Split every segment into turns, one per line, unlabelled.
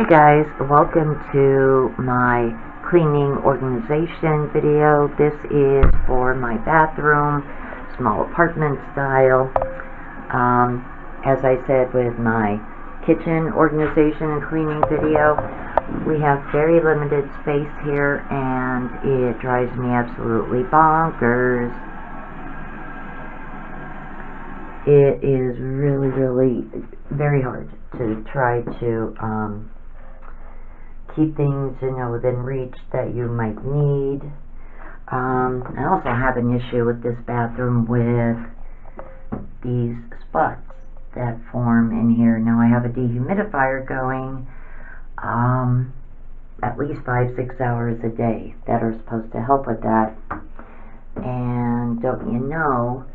guys, welcome to my cleaning organization video. This is for my bathroom, small apartment style. As I said with my kitchen organization and cleaning video, we have very limited space here and it drives me absolutely bonkers. It is really very hard to try to keep things, within reach that you might need. I also have an issue with this bathroom with these spots that form in here. Now I have a dehumidifier going at least 5-6 hours a day that are supposed to help with that. And don't you know,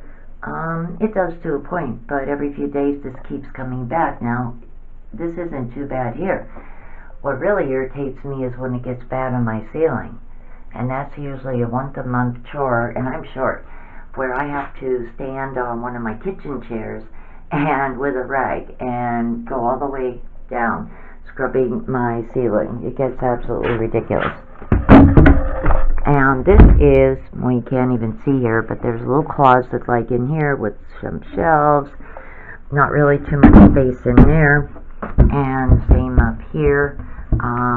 it does to a point, but every few days this keeps coming back. Now, this isn't too bad here. What really irritates me is when it gets bad on my ceiling, and that's usually a once-a-month chore, and I'm short, where I have to stand on one of my kitchen chairs and with a rag and go all the way down scrubbing my ceiling. It gets absolutely ridiculous. And this is, well, you can't even see here, but there's a little closet like in here with some shelves, not really too much space in there, and same up here.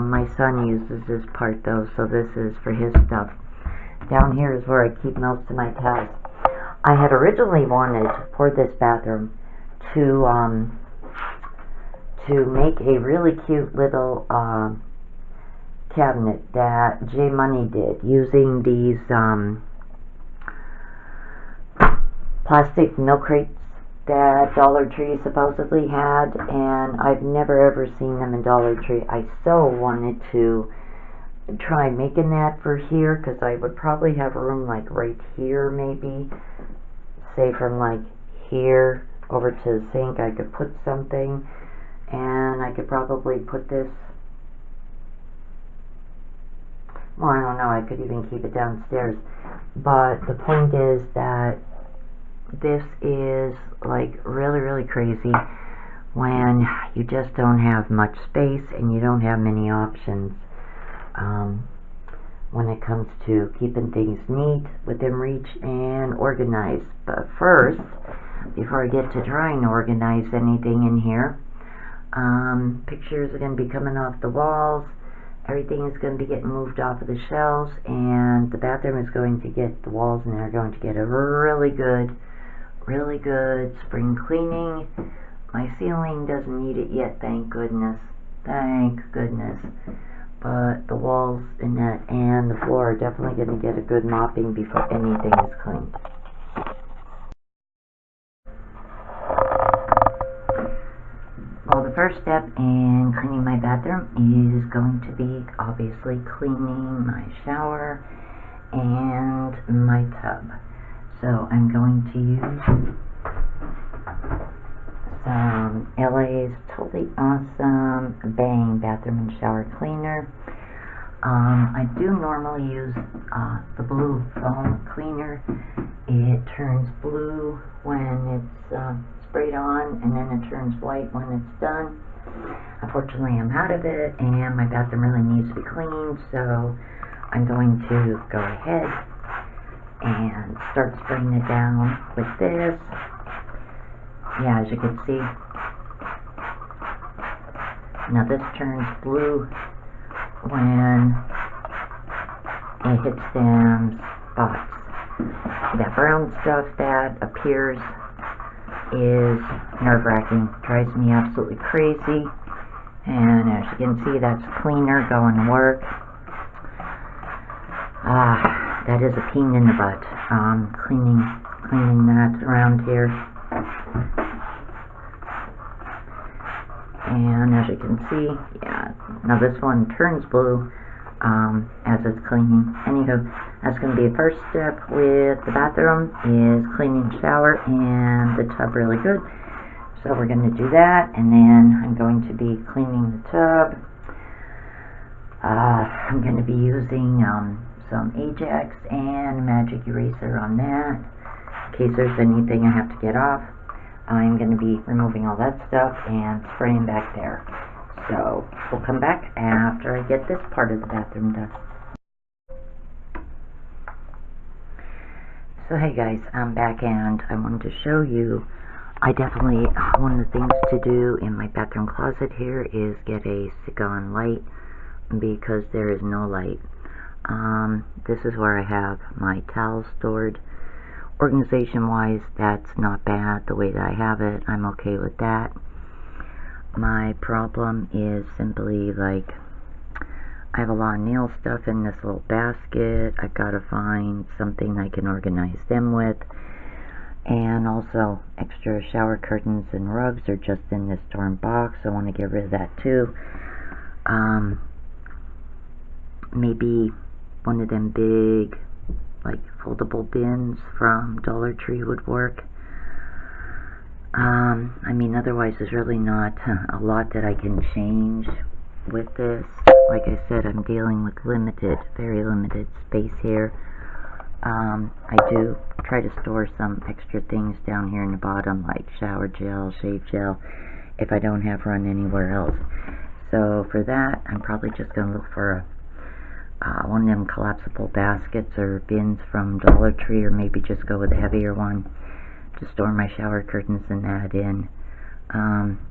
My son uses this part though, so this is for his stuff. Down here is where I keep most of my towels. I had originally wanted for this bathroom to make a really cute little cabinet that J Money did using these plastic milk crates that Dollar Tree supposedly had, and I've never ever seen them in Dollar Tree. I so wanted to try making that for here, because I would probably have room like right here, maybe say from like here over to the sink. I could put something, and I could probably put this, well, I don't know, I could even keep it downstairs. But the point is that this is like really crazy when you just don't have much space and you don't have many options when it comes to keeping things neat, within reach, and organized. But first, before I get to trying to organize anything in here, pictures are going to be coming off the walls. Everything is going to be getting moved off of the shelves, and the bathroom is going to get, the walls in there are going to get a really good spring cleaning. My ceiling doesn't need it yet, thank goodness. But the walls in that and the floor are definitely going to get a good mopping before anything is cleaned. Well, the first step in cleaning my bathroom is going to be obviously cleaning my shower and my tub. So I'm going to use some LA's Totally Awesome Bang Bathroom and Shower Cleaner. I do normally use the blue foam cleaner. It turns blue when it's sprayed on, and then it turns white when it's done. Unfortunately, I'm out of it, and my bathroom really needs to be cleaned, so I'm going to go ahead and start spraying it down with this. Yeah, as you can see, now this turns blue when it hits them spots. That brown stuff that appears is nerve-wracking, drives me absolutely crazy, and as you can see, that's cleaner going to work. That is a pain in the butt, cleaning that around here. And as you can see, yeah, now this one turns blue as it's cleaning. Anywho, that's going to be the first step with the bathroom, is cleaning the shower and the tub really good. So we're going to do that, and then I'm going to be cleaning the tub. I'm going to be using some Ajax and a magic eraser on that, in case there's anything I have to get off. I'm going to be removing all that stuff and spraying back there. So we'll come back after I get this part of the bathroom done. So hey guys, I'm back and I wanted to show you, one of the things to do in my bathroom closet here is get a stick-on light because there is no light. This is where I have my towels stored. Organization-wise, that's not bad the way that I have it. I'm okay with that. My problem is simply like I have a lot of nail stuff in this little basket. I've got to find something I can organize them with. And also extra shower curtains and rugs are just in this torn box. I want to get rid of that too. Maybe one of them big like foldable bins from Dollar Tree would work. I mean, otherwise there's really not a lot that I can change with this. Like I said, I'm dealing with very limited space here. I do try to store some extra things down here in the bottom, like shower gel, shave gel, if I don't have run anywhere else. So for that, I'm probably just going to look for one of them collapsible baskets or bins from Dollar Tree, or maybe just go with a heavier one to store my shower curtains and that in.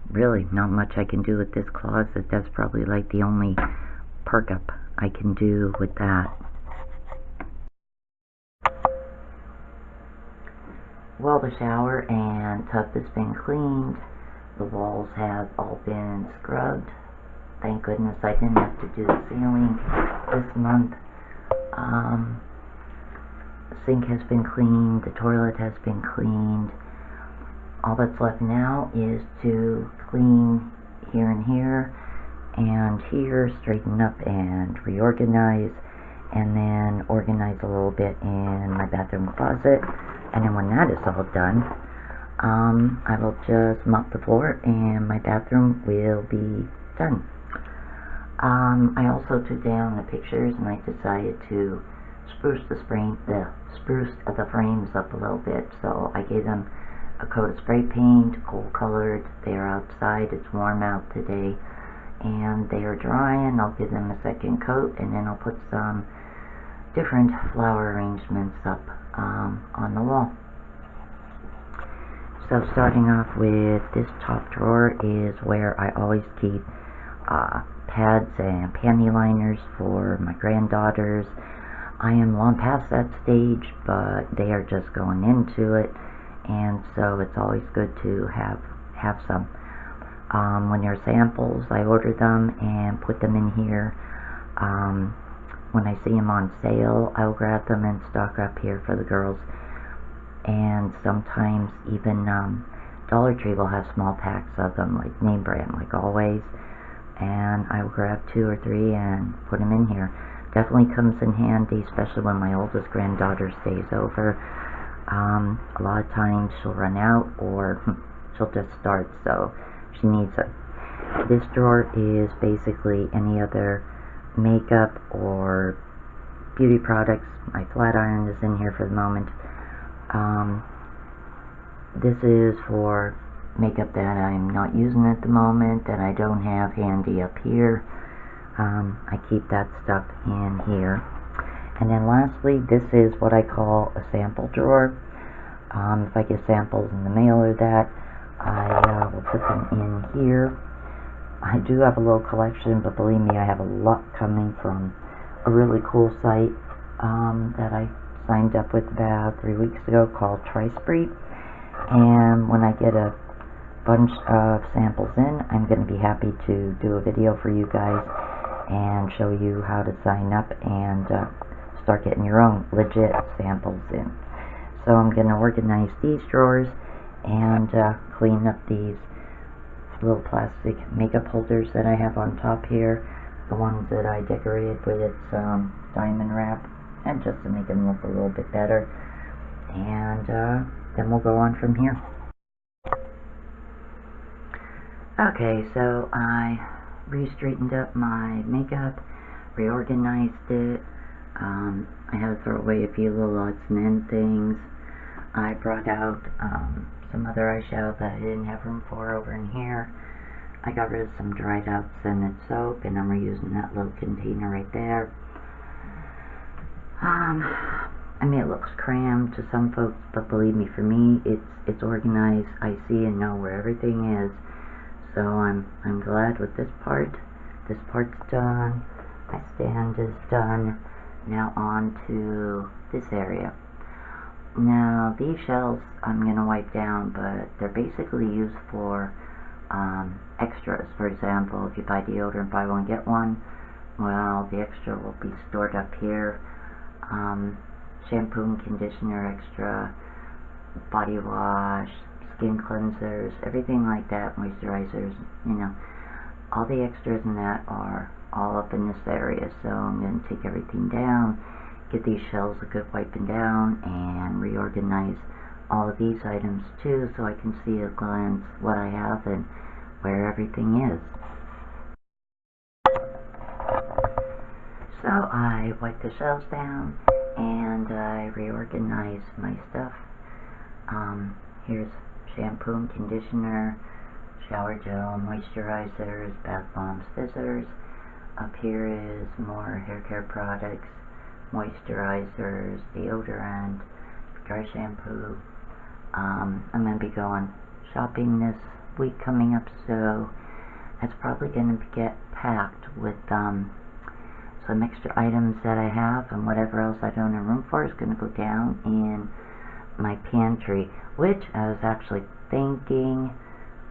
Really not much I can do with this closet. That's probably like the only perk up I can do with that. Well, the shower and tub has been cleaned. The walls have all been scrubbed. Thank goodness I didn't have to do the ceiling this month. The sink has been cleaned. The toilet has been cleaned. All that's left now is to clean here and here, straighten up and reorganize, and then organize a little bit in my bathroom closet. And then when that is all done, I will just mop the floor and my bathroom will be done. I also took down the pictures and I decided to spruce the frames up a little bit. So I gave them a coat of spray paint, cool colored. They're outside, it's warm out today, and they are drying. I'll give them a second coat, and then I'll put some different flower arrangements up on the wall. So starting off with this top drawer is where I always keep pads and panty liners for my granddaughters. I am long past that stage, but they are just going into it, and so it's always good to have some. When there are samples, I order them and put them in here. When I see them on sale, I'll grab them and stock up here for the girls. And sometimes even Dollar Tree will have small packs of them, like name brand, like Always. And I will grab 2 or 3 and put them in here. Definitely comes in handy, especially when my oldest granddaughter stays over. A lot of times she'll run out or she'll just start, so she needs it. This drawer is basically any other makeup or beauty products. My flat iron is in here for the moment. This is for makeup that I'm not using at the moment, that I don't have handy up here. I keep that stuff in here. And then lastly, this is what I call a sample drawer. If I get samples in the mail or that, I will put them in here. I do have a little collection, but believe me, I have a lot coming from a really cool site that I signed up with about 3 weeks ago called Trispree. And when I get a bunch of samples in, I'm going to be happy to do a video for you guys and show you how to sign up and start getting your own legit samples in. So I'm going to organize these drawers and clean up these little plastic makeup holders that I have on top here, the ones that I decorated with its diamond wrap, and just to make them look a little bit better. And then we'll go on from here. Okay, so I re-straightened up my makeup, reorganized it. I had to throw away a few little odds and end things. I brought out some other eyeshadow that I didn't have room for over in here. I got rid of some dried out scented soap, and I'm reusing that little container right there. I mean, it looks crammed to some folks, but believe me, for me, it's organized. I see and know where everything is. So I'm glad with this part. This part's done. My stand is done. Now on to this area. Now these shells I'm gonna wipe down, but they're basically used for extras. For example, if you buy deodorant, buy one get one. Well, the extra will be stored up here. Shampoo and conditioner extra, body wash, skin cleansers, everything like that, moisturizers, you know, all the extras in that are all up in this area. So I'm going to take everything down, give these shelves a good wiping down, and reorganize all of these items too, so I can see at a glance what I have and where everything is. So I wipe the shelves down and I reorganize my stuff. Here's shampoo and conditioner, shower gel, moisturizers, bath bombs, fizzers. Up here is more hair care products, moisturizers, deodorant, dry shampoo. I'm going to be going shopping this week coming up, so that's probably going to get packed with some extra items that I have, and whatever else I don't have room for is going to go down in my pantry, which I was actually thinking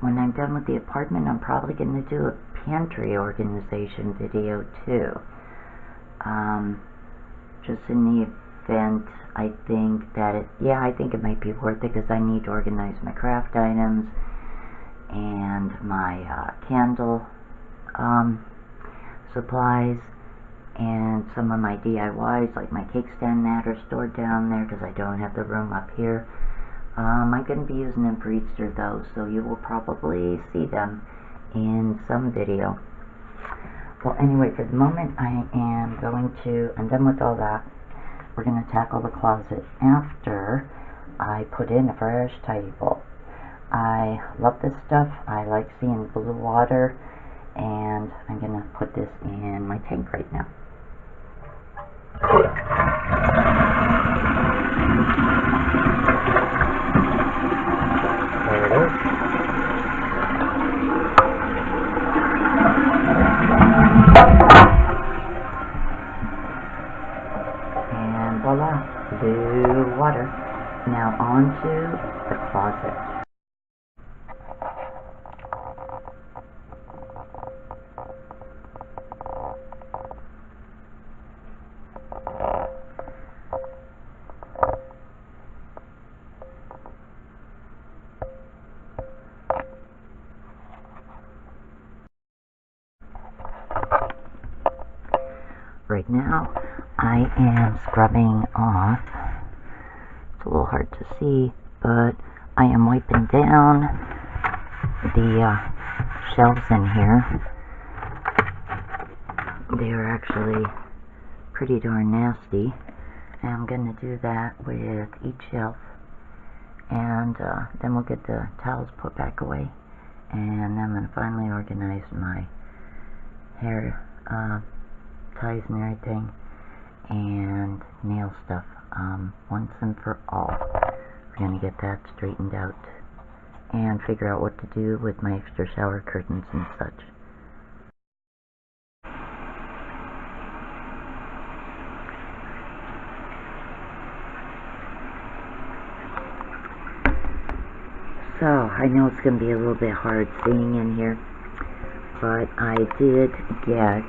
when I'm done with the apartment, I'm probably going to do a pantry organization video too. Just in the event I think that I think it might be worth it, because I need to organize my craft items and my candle supplies, and some of my DIYs, like my cake stand mat, are stored down there because I don't have the room up here. I'm going to be using them for Easter though, so you will probably see them in some video. Well, anyway, for the moment I'm done with all that. We're going to tackle the closet after I put in a fresh table. I love this stuff. I like seeing blue water, and I'm going to put this in my tank right now. There it is. And voila, blue water. Now on to the closet. Right now, I am scrubbing off. It's a little hard to see, but I am wiping down the shelves in here. They are actually pretty darn nasty, and I'm going to do that with each shelf, and then we'll get the towels put back away, and I'm going to finally organize my hair ties and everything, and nail stuff once and for all. We're going to get that straightened out and figure out what to do with my extra shower curtains and such. So, I know it's going to be a little bit hard seeing in here, but I did get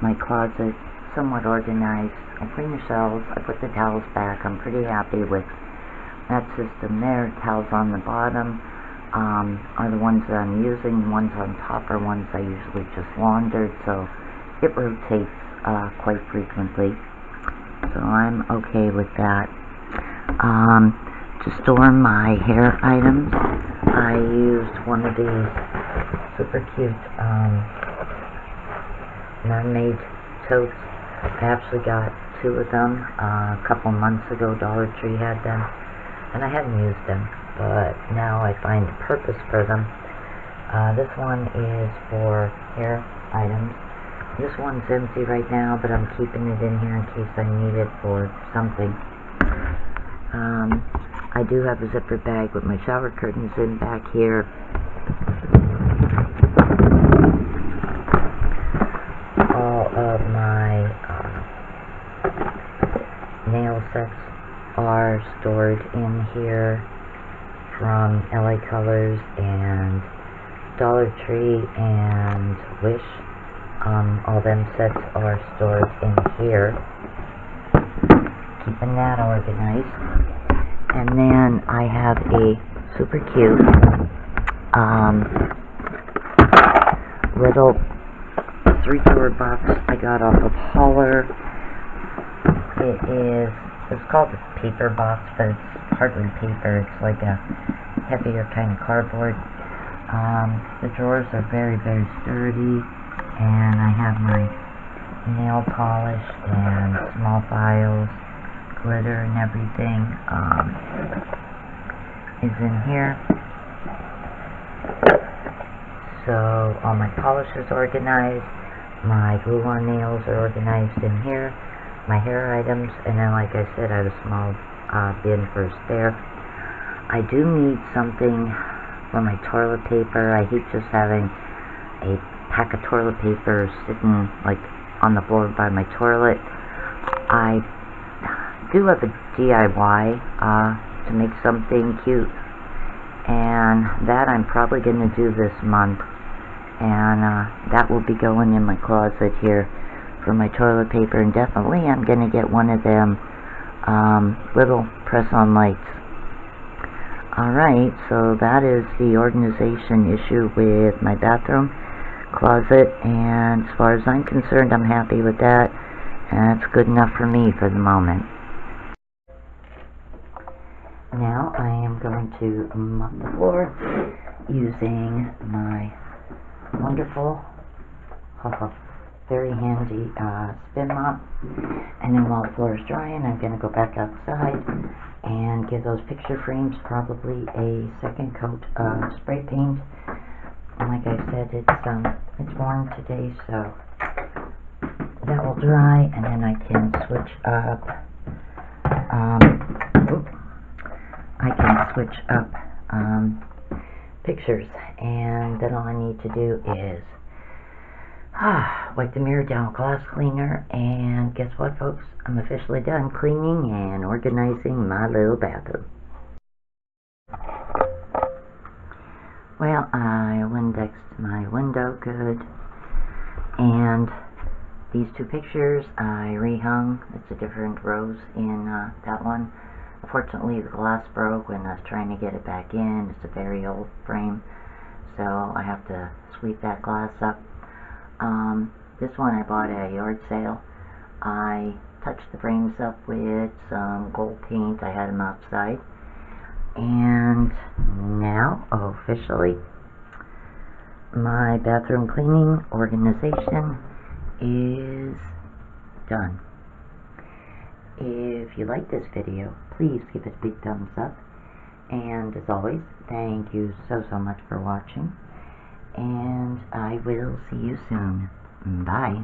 my closet somewhat organized. I cleaned the shelves, I put the towels back. I'm pretty happy with that system there. Towels on the bottom are the ones that I'm using. The ones on top are ones I usually just laundered, so it rotates quite frequently. So I'm okay with that. To store my hair items, I used one of these super cute mermaid totes. I actually got two of them a couple months ago. Dollar Tree had them, and I hadn't used them, but now I find a purpose for them. This one is for hair items. This one's empty right now, but I'm keeping it in here in case I need it for something. I do have a zipper bag with my shower curtains in back here. All of my nail sets are stored in here from LA Colors and Dollar Tree and Wish. All them sets are stored in here. Keeping that organized. And then I have a super cute little 3-drawer box I got off of Holler. It's called a paper box, but it's hardly paper. It's like a heavier kind of cardboard. The drawers are very, very sturdy, and I have my nail polish and small files, glitter and everything is in here. So all my polish is organized, my glue-on nails are organized in here, my hair items, and then like I said, I have a small bin for a spare. I do need something for my toilet paper. I hate just having a pack of toilet paper sitting like on the floor by my toilet. I do have a DIY to make something cute, and that I'm probably going to do this month, and that will be going in my closet here for my toilet paper. And definitely I'm going to get one of them little press-on lights. Alright, so that is the organization issue with my bathroom closet, and as far as I'm concerned, I'm happy with that, and that's good enough for me for the moment. Now I am going to mop the floor using my wonderful, very handy spin mop. And then while the floor is drying, I'm going to go back outside and give those picture frames probably a second coat of spray paint. And like I said, it's warm today, so that will dry, and then I can switch up. Pictures, and then all I need to do is wipe the mirror down with glass cleaner, and guess what, folks? I'm officially done cleaning and organizing my little bathroom. Well, I Windexed my window good, and these two pictures I rehung. It's a different rose in that one. Unfortunately, the glass broke when I was trying to get it back in. It's a very old frame, so I have to sweep that glass up. This one I bought at a yard sale. I touched the frames up with some gold paint. I had them outside. And now, officially, my bathroom cleaning organization is done. If you like this video, please give it a big thumbs up. And as always, thank you so much for watching. And I will see you soon. Bye.